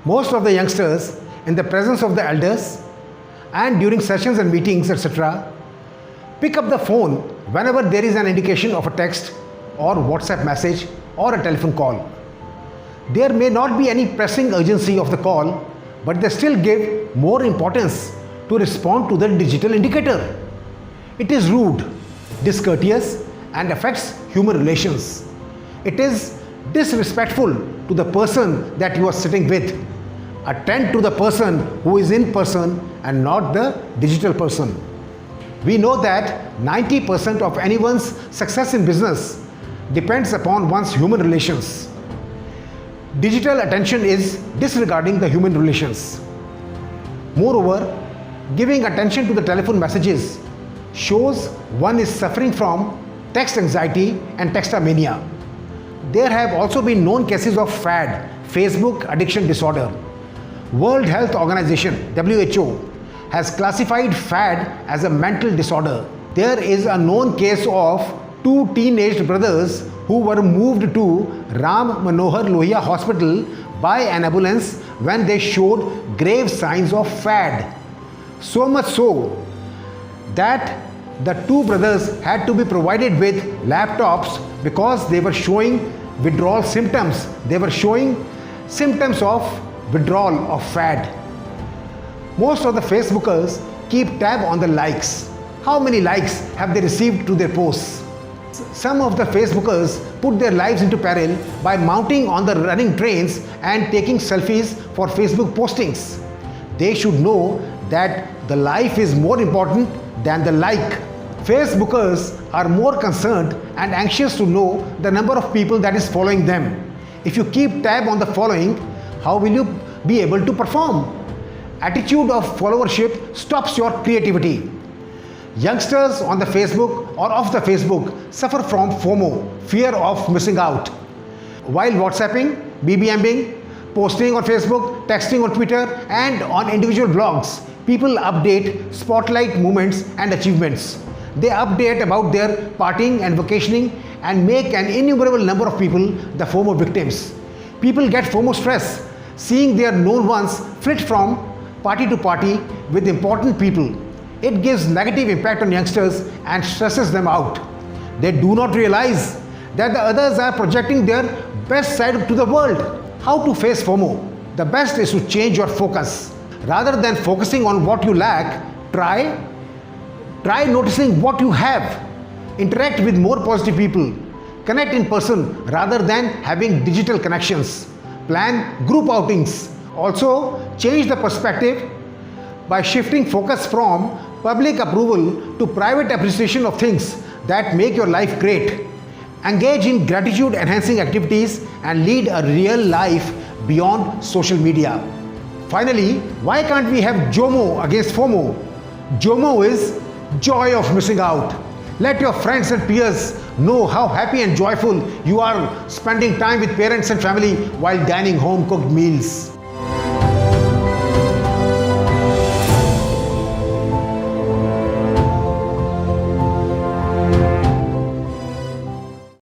Most of the youngsters, in the presence of the elders and during sessions and meetings, etc., pick up the phone whenever there is an indication of a text or WhatsApp message or a telephone call. There may not be any pressing urgency of the call, but they still give more importance to respond to the digital indicator. It is rude, discourteous, and affects human relations. It is disrespectful to the person that you are sitting with. Attend to the person who is in person and not the digital person. We know that 90% of anyone's success in business depends upon one's human relations. Digital attention is disregarding the human relations. Moreover, giving attention to the telephone messages shows one is suffering from text anxiety and textamania. There have also been known cases of FAD, Facebook addiction disorder. World Health Organization, WHO, has classified FAD as a mental disorder. There is a known case of two teenage brothers who were moved to Ram Manohar Lohia Hospital by an ambulance when they showed grave signs of FAD. So much so that the two brothers had to be provided with laptops because they were showing withdrawal symptoms. They were showing symptoms of withdrawal of FAD. Most of the Facebookers keep tab on the likes. How many likes have they received to their posts? Some of the Facebookers put their lives into peril by mounting on the running trains and taking selfies for Facebook postings. They should know that the life is more important than the like. Facebookers are more concerned and anxious to know the number of people that is following them. If you keep tab on the following, how will you be able to perform? Attitude of followership stops your creativity. Youngsters on the Facebook or off the Facebook suffer from FOMO, fear of missing out. While WhatsApping, BBMing, posting on Facebook, texting on Twitter, and on individual blogs, people update spotlight moments and achievements. They update about their partying and vacationing and make an innumerable number of people the FOMO victims. People get FOMO stress, seeing their known ones flit from party to party with important people. It gives negative impact on youngsters and stresses them out. They do not realize that the others are projecting their best side to the world. How to face FOMO? The best is to change your focus. Rather than focusing on what you lack, try noticing what you have. Interact with more positive people. Connect in person rather than having digital connections. Plan group outings. Also, change the perspective by shifting focus from public approval to private appreciation of things that make your life great. Engage in gratitude enhancing activities and lead a real life beyond social media. Finally, why can't we have JOMO against FOMO? JOMO is joy of missing out. Let your friends and peers know how happy and joyful you are spending time with parents and family while dining home cooked meals.